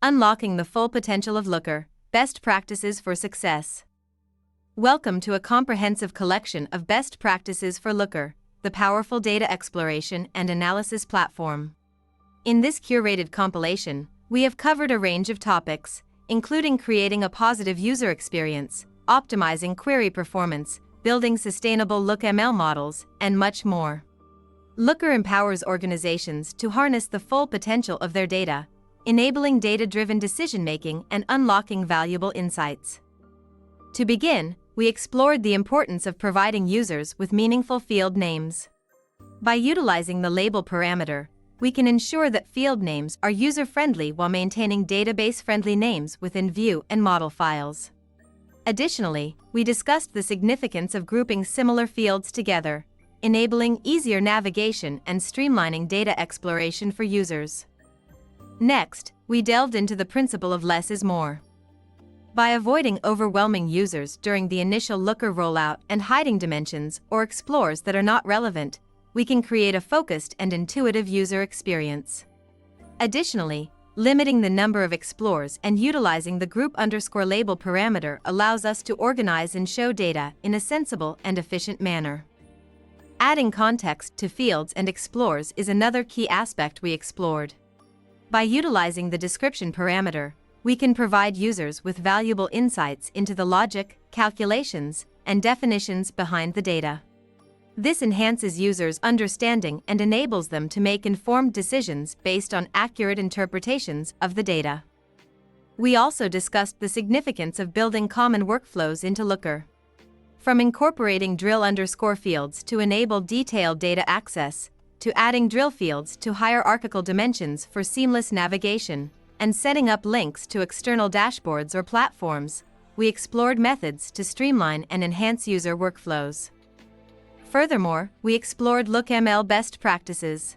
Unlocking the full potential of Looker, best practices for success. Welcome to a comprehensive collection of best practices for Looker, the powerful data exploration and analysis platform. In this curated compilation, we have covered a range of topics, including creating a positive user experience, optimizing query performance, building sustainable LookML models, and much more. Looker empowers organizations to harness the full potential of their data, enabling data-driven decision-making and unlocking valuable insights. To begin, we explored the importance of providing users with meaningful field names. By utilizing the label parameter, we can ensure that field names are user-friendly while maintaining database-friendly names within view and model files. Additionally, we discussed the significance of grouping similar fields together, enabling easier navigation and streamlining data exploration for users. Next, we delved into the principle of less is more. By avoiding overwhelming users during the initial Looker rollout and hiding dimensions or explores that are not relevant, we can create a focused and intuitive user experience. Additionally, limiting the number of explores and utilizing the group_label parameter allows us to organize and show data in a sensible and efficient manner. Adding context to fields and explores is another key aspect we explored. By utilizing the description parameter, we can provide users with valuable insights into the logic, calculations, and definitions behind the data. This enhances users' understanding and enables them to make informed decisions based on accurate interpretations of the data. We also discussed the significance of building common workflows into Looker. From incorporating drill_fields to enable detailed data access, to adding drill fields to hierarchical dimensions for seamless navigation, and setting up links to external dashboards or platforms, we explored methods to streamline and enhance user workflows. Furthermore, we explored LookML best practices.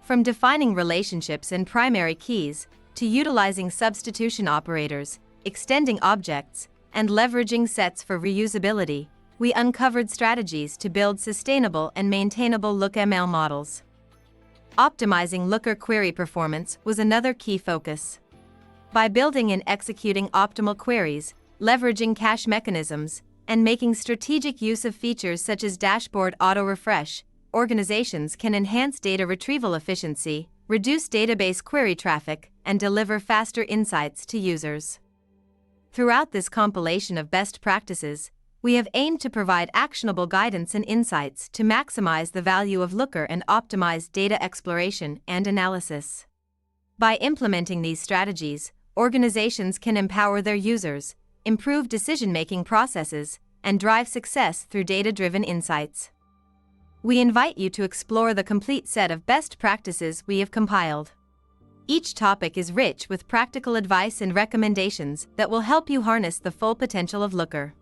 From defining relationships and primary keys, to utilizing substitution operators, extending objects, and leveraging sets for reusability, we uncovered strategies to build sustainable and maintainable LookML models. Optimizing Looker query performance was another key focus. By building and executing optimal queries, leveraging cache mechanisms, and making strategic use of features such as dashboard auto-refresh, organizations can enhance data retrieval efficiency, reduce database query traffic, and deliver faster insights to users. Throughout this compilation of best practices, we have aimed to provide actionable guidance and insights to maximize the value of Looker and optimize data exploration and analysis. By implementing these strategies, organizations can empower their users, improve decision-making processes, and drive success through data-driven insights. We invite you to explore the complete set of best practices we have compiled. Each topic is rich with practical advice and recommendations that will help you harness the full potential of Looker.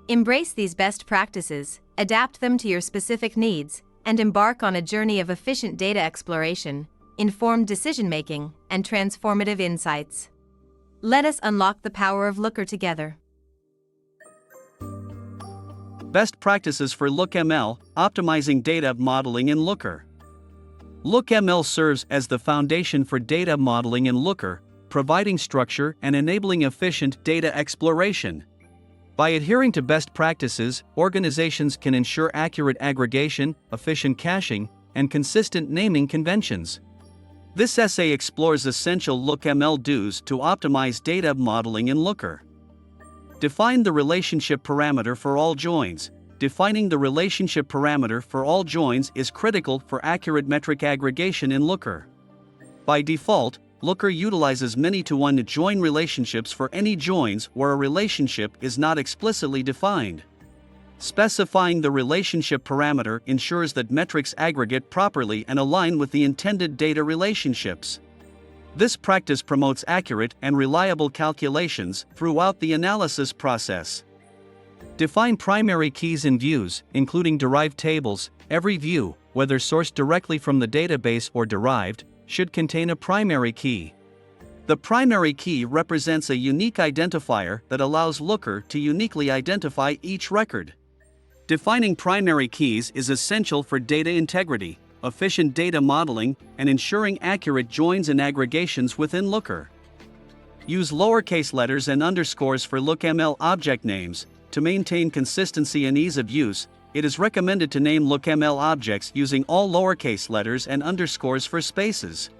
Embrace these best practices, adapt them to your specific needs, and embark on a journey of efficient data exploration, informed decision-making, and transformative insights. Let us unlock the power of Looker together. Best practices for LookML, optimizing data modeling in Looker. LookML serves as the foundation for data modeling in Looker, providing structure and enabling efficient data exploration. By adhering to best practices, organizations can ensure accurate aggregation, efficient caching, and consistent naming conventions. This essay explores essential LookML do's to optimize data modeling in Looker. Define the relationship parameter for all joins. Defining the relationship parameter for all joins is critical for accurate metric aggregation in Looker. By default, Looker utilizes many-to-one join relationships for any joins where a relationship is not explicitly defined. Specifying the relationship parameter ensures that metrics aggregate properly and align with the intended data relationships. This practice promotes accurate and reliable calculations throughout the analysis process. Define primary keys in views, including derived tables. Every view, whether sourced directly from the database or derived, should contain a primary key. The primary key represents a unique identifier that allows Looker to uniquely identify each record. Defining primary keys is essential for data integrity, efficient data modeling, and ensuring accurate joins and aggregations within Looker. Use lowercase letters and underscores for LookML object names. To maintain consistency and ease of use, it is recommended to name LookML objects using all lowercase letters and underscores for spaces.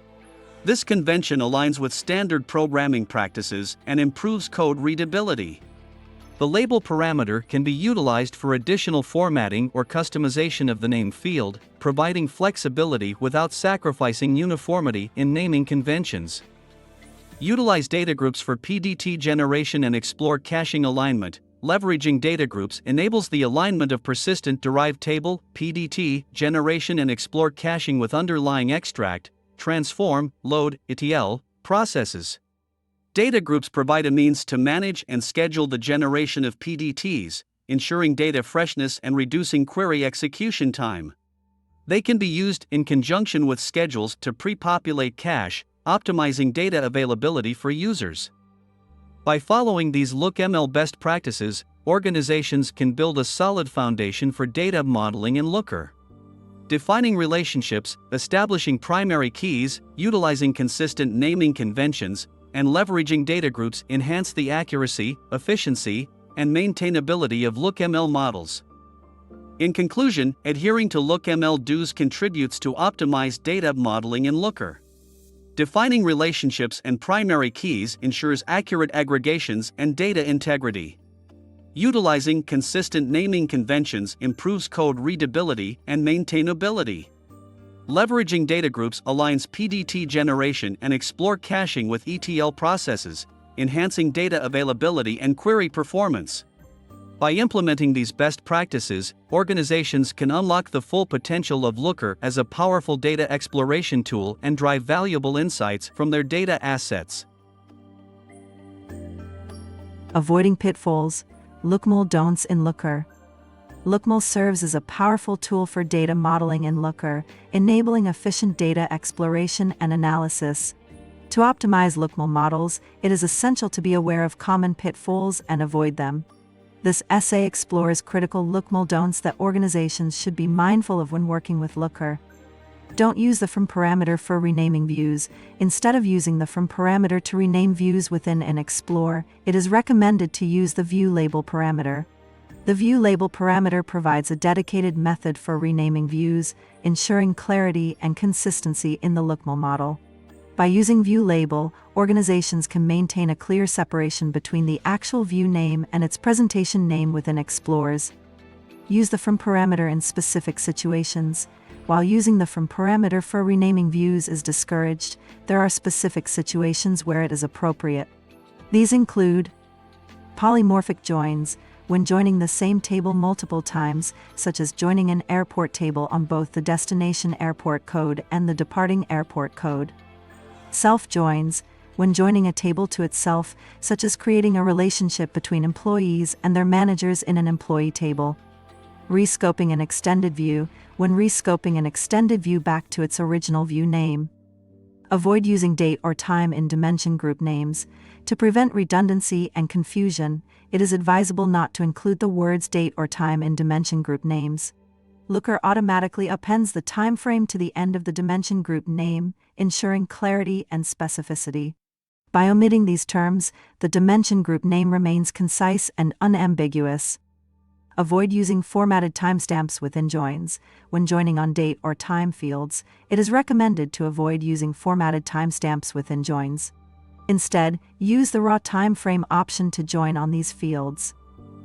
This convention aligns with standard programming practices and improves code readability. The label parameter can be utilized for additional formatting or customization of the name field, providing flexibility without sacrificing uniformity in naming conventions. Utilize data groups for PDT generation and explore caching alignment. Leveraging data groups enables the alignment of persistent derived table, PDT, generation and explore caching with underlying extract, transform, load, ETL processes. Data groups provide a means to manage and schedule the generation of PDTs, ensuring data freshness and reducing query execution time. They can be used in conjunction with schedules to pre-populate cache, optimizing data availability for users. By following these LookML best practices, organizations can build a solid foundation for data modeling in Looker. Defining relationships, establishing primary keys, utilizing consistent naming conventions, and leveraging data groups enhance the accuracy, efficiency, and maintainability of LookML models. In conclusion, adhering to LookML do's contributes to optimized data modeling in Looker. Defining relationships and primary keys ensures accurate aggregations and data integrity. Utilizing consistent naming conventions improves code readability and maintainability. Leveraging data groups aligns PDT generation and explore caching with ETL processes, enhancing data availability and query performance. By implementing these best practices, organizations can unlock the full potential of Looker as a powerful data exploration tool and drive valuable insights from their data assets. Avoiding pitfalls, LookML don'ts in Looker. LookML serves as a powerful tool for data modeling in Looker, enabling efficient data exploration and analysis. To optimize LookML models, it is essential to be aware of common pitfalls and avoid them. This essay explores critical LookML don'ts that organizations should be mindful of when working with Looker. Don't use the from parameter for renaming views. Instead of using the from parameter to rename views within an Explore, it is recommended to use the view label parameter. The view label parameter provides a dedicated method for renaming views, ensuring clarity and consistency in the LookML model. By using view label, organizations can maintain a clear separation between the actual view name and its presentation name within Explores. Use the from parameter in specific situations. While using the from parameter for renaming views is discouraged, there are specific situations where it is appropriate. These include polymorphic joins, when joining the same table multiple times, such as joining an airport table on both the destination airport code and the departing airport code. Self-joins, when joining a table to itself, such as creating a relationship between employees and their managers in an employee table. Rescoping an extended view, when rescoping an extended view back to its original view name. Avoid using date or time in dimension group names. To prevent redundancy and confusion, it is advisable not to include the words date or time in dimension group names. Looker automatically appends the time frame to the end of the dimension group name, ensuring clarity and specificity. By omitting these terms, the dimension group name remains concise and unambiguous. Avoid using formatted timestamps within joins. When joining on date or time fields, it is recommended to avoid using formatted timestamps within joins. Instead, use the raw time frame option to join on these fields.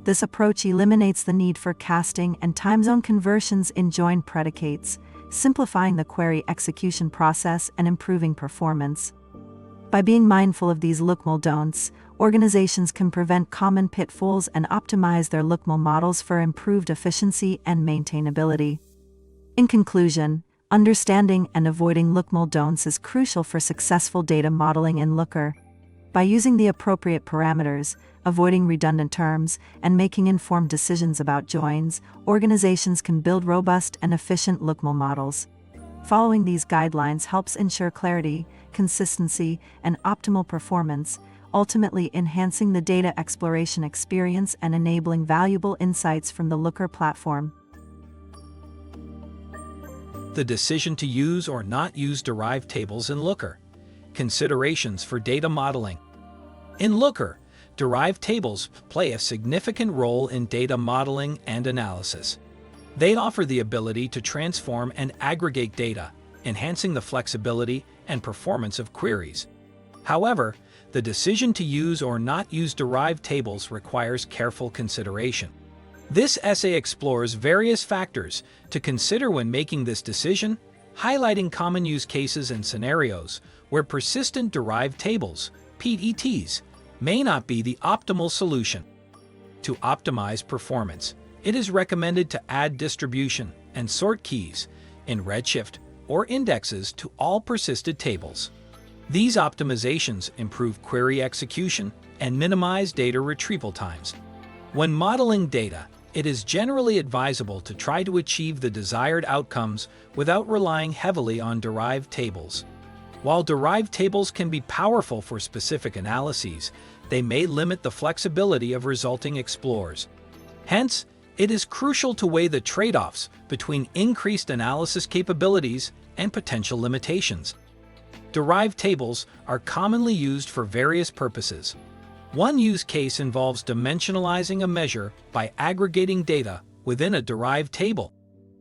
This approach eliminates the need for casting and time zone conversions in join predicates, simplifying the query execution process and improving performance. By being mindful of these LookML don'ts, organizations can prevent common pitfalls and optimize their LookML models for improved efficiency and maintainability. In conclusion, understanding and avoiding LookML don'ts is crucial for successful data modeling in Looker. By using the appropriate parameters, avoiding redundant terms, and making informed decisions about joins, organizations can build robust and efficient LookML models. Following these guidelines helps ensure clarity, consistency, and optimal performance, ultimately enhancing the data exploration experience and enabling valuable insights from the Looker platform. The decision to use or not use derived tables in Looker. Considerations for data modeling. In Looker, derived tables play a significant role in data modeling and analysis. They offer the ability to transform and aggregate data, enhancing the flexibility and performance of queries. However, the decision to use or not use derived tables requires careful consideration. This essay explores various factors to consider when making this decision, highlighting common use cases and scenarios where persistent derived tables, PDTs, may not be the optimal solution. To optimize performance, it is recommended to add distribution and sort keys in Redshift or indexes to all persisted tables. These optimizations improve query execution and minimize data retrieval times. When modeling data, it is generally advisable to try to achieve the desired outcomes without relying heavily on derived tables. While derived tables can be powerful for specific analyses, they may limit the flexibility of resulting explores. Hence, it is crucial to weigh the trade-offs between increased analysis capabilities and potential limitations. Derived tables are commonly used for various purposes. One use case involves dimensionalizing a measure by aggregating data within a derived table.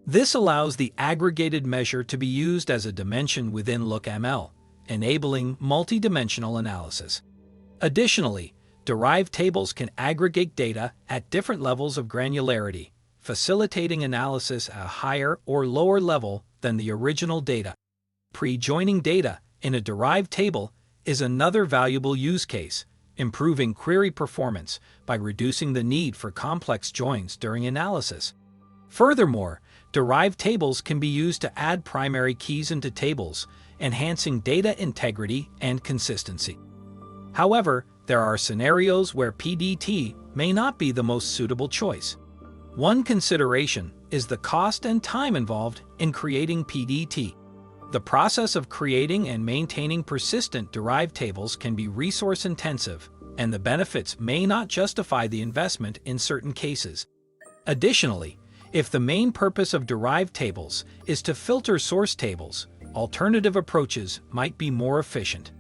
This allows the aggregated measure to be used as a dimension within LookML, enabling multidimensional analysis. Additionally, derived tables can aggregate data at different levels of granularity, facilitating analysis at a higher or lower level than the original data. Pre-joining data in a derived table is another valuable use case, improving query performance by reducing the need for complex joins during analysis. Furthermore, derived tables can be used to add primary keys into tables, enhancing data integrity and consistency. However, there are scenarios where PDT may not be the most suitable choice. One consideration is the cost and time involved in creating PDT. The process of creating and maintaining persistent derived tables can be resource-intensive, and the benefits may not justify the investment in certain cases. Additionally, if the main purpose of derived tables is to filter source tables, alternative approaches might be more efficient.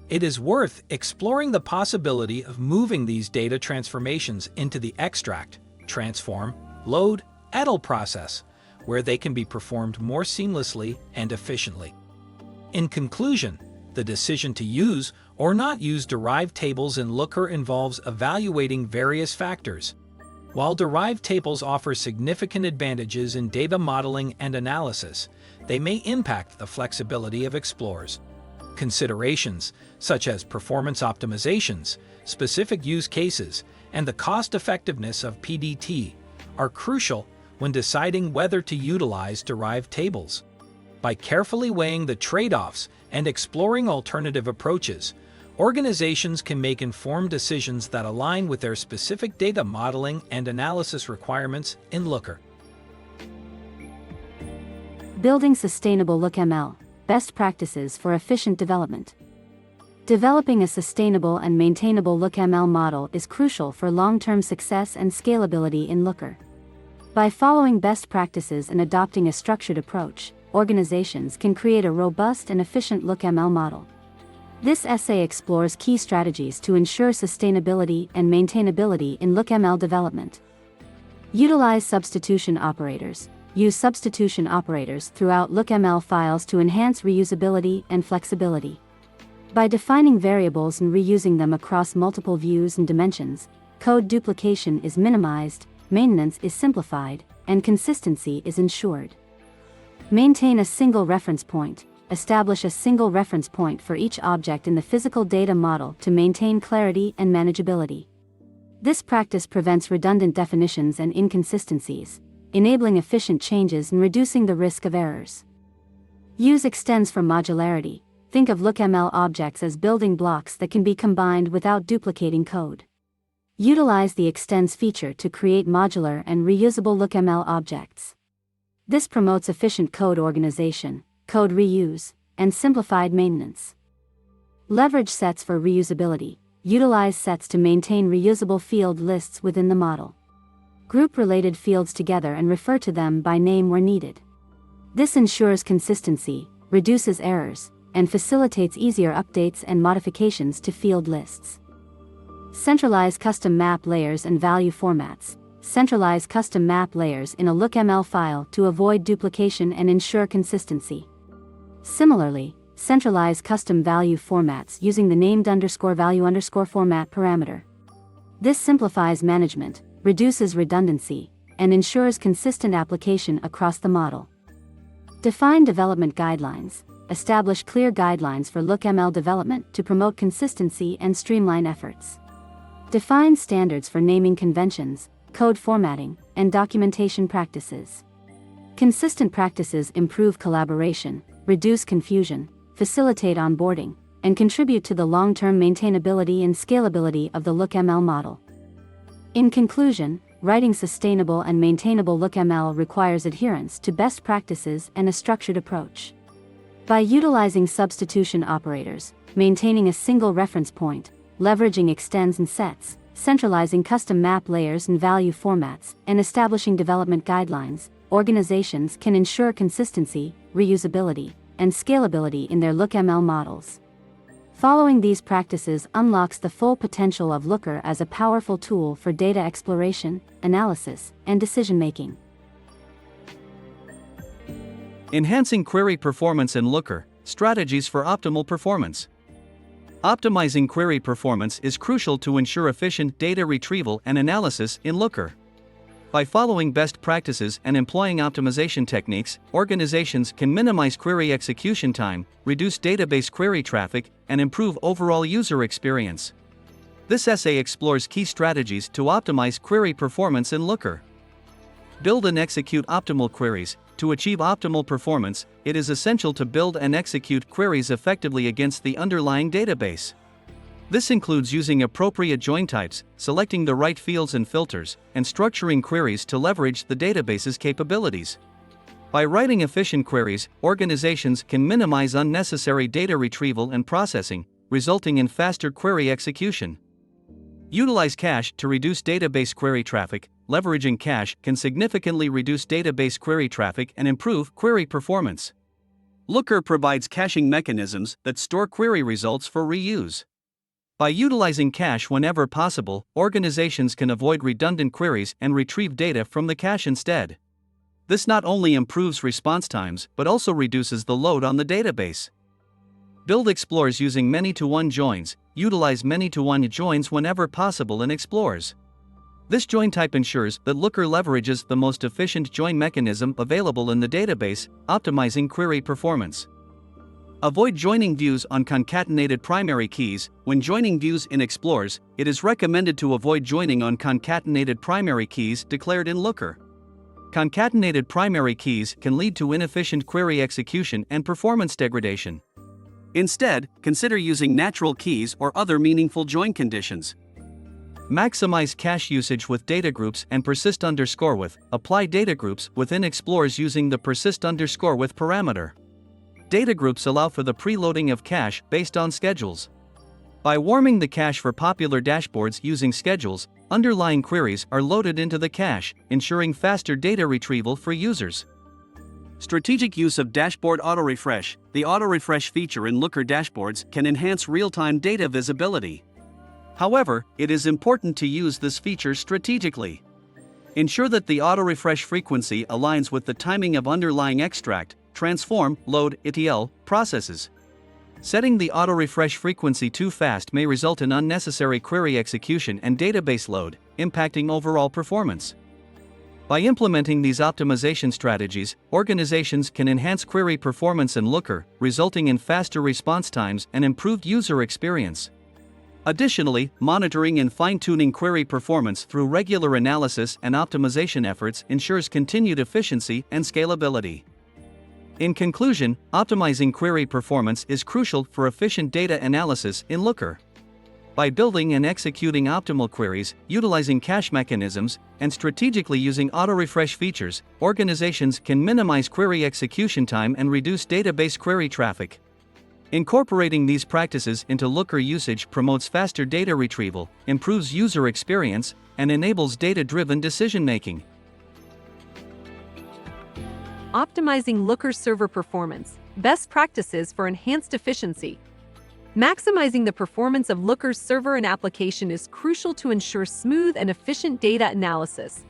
It is worth exploring the possibility of moving these data transformations into the extract, transform, load, edit process, where they can be performed more seamlessly and efficiently. In conclusion, the decision to use or not use derived tables in Looker involves evaluating various factors. While derived tables offer significant advantages in data modeling and analysis, they may impact the flexibility of explorers. Considerations, such as performance optimizations, specific use cases, and the cost-effectiveness of PDT, are crucial when deciding whether to utilize derived tables. By carefully weighing the trade-offs and exploring alternative approaches, organizations can make informed decisions that align with their specific data modeling and analysis requirements in Looker. Building sustainable LookML, best practices for efficient development. Developing a sustainable and maintainable LookML model is crucial for long-term success and scalability in Looker. By following best practices and adopting a structured approach, organizations can create a robust and efficient LookML model. This essay explores key strategies to ensure sustainability and maintainability in LookML development. Utilize substitution operators. Use substitution operators throughout LookML files to enhance reusability and flexibility. By defining variables and reusing them across multiple views and dimensions, code duplication is minimized, maintenance is simplified, and consistency is ensured. Maintain a single reference point. Establish a single reference point for each object in the physical data model to maintain clarity and manageability. This practice prevents redundant definitions and inconsistencies, enabling efficient changes and reducing the risk of errors. Use extends for modularity. Think of LookML objects as building blocks that can be combined without duplicating code. Utilize the extends feature to create modular and reusable LookML objects. This promotes efficient code organization, code reuse, and simplified maintenance. Leverage sets for reusability. Utilize sets to maintain reusable field lists within the model. Group related fields together and refer to them by name where needed. This ensures consistency, reduces errors, and facilitates easier updates and modifications to field lists. Centralize custom map layers and value formats. Centralize custom map layers in a LookML file to avoid duplication and ensure consistency. Similarly, centralize custom value formats using the named_value_format parameter. This simplifies management, reduces redundancy, and ensures consistent application across the model. Define development guidelines. Establish clear guidelines for LookML development to promote consistency and streamline efforts. Define standards for naming conventions, code formatting, and documentation practices. Consistent practices improve collaboration, reduce confusion, facilitate onboarding, and contribute to the long-term maintainability and scalability of the LookML model. In conclusion, writing sustainable and maintainable LookML requires adherence to best practices and a structured approach. By utilizing substitution operators, maintaining a single reference point, leveraging extends and sets, centralizing custom map layers and value formats, and establishing development guidelines, organizations can ensure consistency, reusability, and scalability in their LookML models. Following these practices unlocks the full potential of Looker as a powerful tool for data exploration, analysis, and decision-making. Enhancing query performance in Looker, strategies for optimal performance. Optimizing query performance is crucial to ensure efficient data retrieval and analysis in Looker. By following best practices and employing optimization techniques, organizations can minimize query execution time, reduce database query traffic, and improve overall user experience. This essay explores key strategies to optimize query performance in Looker. Build and execute optimal queries. To achieve optimal performance, it is essential to build and execute queries effectively against the underlying database. This includes using appropriate join types, selecting the right fields and filters, and structuring queries to leverage the database's capabilities. By writing efficient queries, organizations can minimize unnecessary data retrieval and processing, resulting in faster query execution. Utilize cache to reduce database query traffic. Leveraging cache can significantly reduce database query traffic and improve query performance. Looker provides caching mechanisms that store query results for reuse. By utilizing cache whenever possible, organizations can avoid redundant queries and retrieve data from the cache instead. This not only improves response times but also reduces the load on the database. Build explores using many-to-one joins. Utilize many-to-one joins whenever possible in explores. This join type ensures that Looker leverages the most efficient join mechanism available in the database, optimizing query performance. Avoid joining views on concatenated primary keys. When joining views in explores, it is recommended to avoid joining on concatenated primary keys declared in Looker. Concatenated primary keys can lead to inefficient query execution and performance degradation. Instead, consider using natural keys or other meaningful join conditions. Maximize cache usage with data groups and persist_with. Apply data groups within explores using the persist_with parameter. Data groups allow for the preloading of cache based on schedules. By warming the cache for popular dashboards using schedules, underlying queries are loaded into the cache, ensuring faster data retrieval for users. Strategic use of dashboard auto-refresh. The auto-refresh feature in Looker dashboards can enhance real-time data visibility. However, it is important to use this feature strategically. Ensure that the auto-refresh frequency aligns with the timing of underlying extract, transform, load, ETL processes. Setting the auto-refresh frequency too fast may result in unnecessary query execution and database load, impacting overall performance. By implementing these optimization strategies, organizations can enhance query performance in Looker, resulting in faster response times and improved user experience. Additionally, monitoring and fine-tuning query performance through regular analysis and optimization efforts ensures continued efficiency and scalability. In conclusion, optimizing query performance is crucial for efficient data analysis in Looker. By building and executing optimal queries, utilizing cache mechanisms, and strategically using auto-refresh features, organizations can minimize query execution time and reduce database query traffic. Incorporating these practices into Looker usage promotes faster data retrieval, improves user experience, and enables data-driven decision-making. Optimizing Looker server performance, best practices for enhanced efficiency. Maximizing the performance of Looker's server and application is crucial to ensure smooth and efficient data analysis.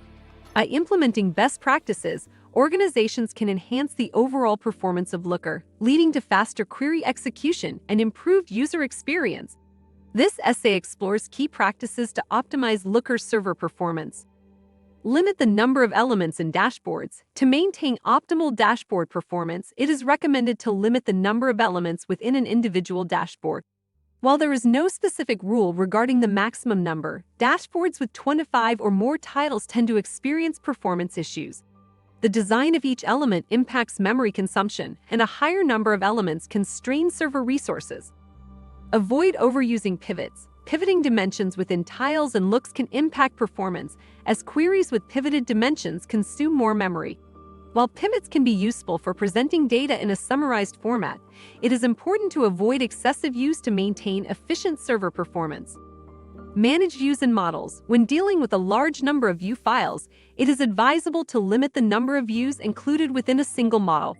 By implementing best practices, organizations can enhance the overall performance of Looker, leading to faster query execution and improved user experience. This essay explores key practices to optimize Looker's server performance. Limit the number of elements in dashboards. To maintain optimal dashboard performance, it is recommended to limit the number of elements within an individual dashboard. While there is no specific rule regarding the maximum number, dashboards with 25 or more titles tend to experience performance issues. The design of each element impacts memory consumption, and a higher number of elements can strain server resources. Avoid overusing pivots. Pivoting dimensions within tiles and looks can impact performance, as queries with pivoted dimensions consume more memory. While pivots can be useful for presenting data in a summarized format, it is important to avoid excessive use to maintain efficient server performance. Manage views and models. When dealing with a large number of view files, it is advisable to limit the number of views included within a single model.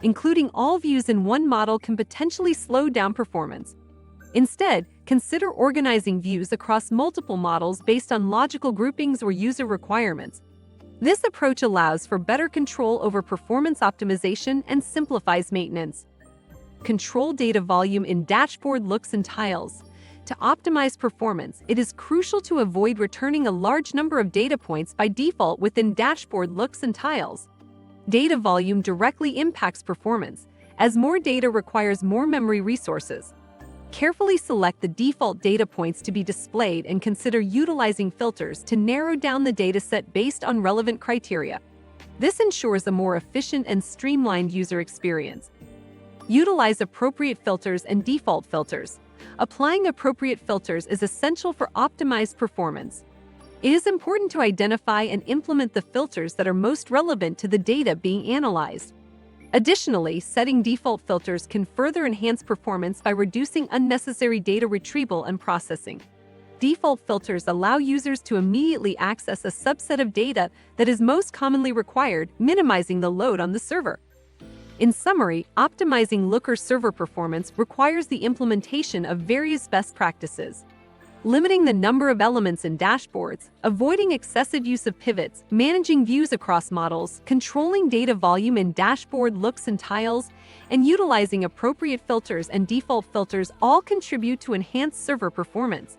Including all views in one model can potentially slow down performance. Instead, consider organizing views across multiple models based on logical groupings or user requirements. This approach allows for better control over performance optimization and simplifies maintenance. Control data volume in dashboard looks and tiles. To optimize performance, it is crucial to avoid returning a large number of data points by default within dashboard looks and tiles. Data volume directly impacts performance, as more data requires more memory resources. Carefully select the default data points to be displayed and consider utilizing filters to narrow down the dataset based on relevant criteria. This ensures a more efficient and streamlined user experience. Utilize appropriate filters and default filters. Applying appropriate filters is essential for optimized performance. It is important to identify and implement the filters that are most relevant to the data being analyzed. Additionally, setting default filters can further enhance performance by reducing unnecessary data retrieval and processing. Default filters allow users to immediately access a subset of data that is most commonly required, minimizing the load on the server. In summary, optimizing Looker server performance requires the implementation of various best practices. Limiting the number of elements in dashboards, avoiding excessive use of pivots, managing views across models, controlling data volume in dashboard looks and tiles, and utilizing appropriate filters and default filters all contribute to enhanced server performance.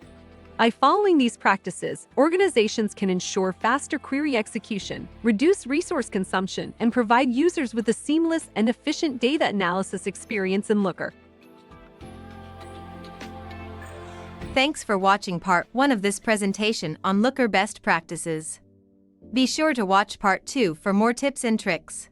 By following these practices, organizations can ensure faster query execution, reduce resource consumption, and provide users with a seamless and efficient data analysis experience in Looker. Thanks for watching part 1 of this presentation on Looker best practices. Be sure to watch part 2 for more tips and tricks.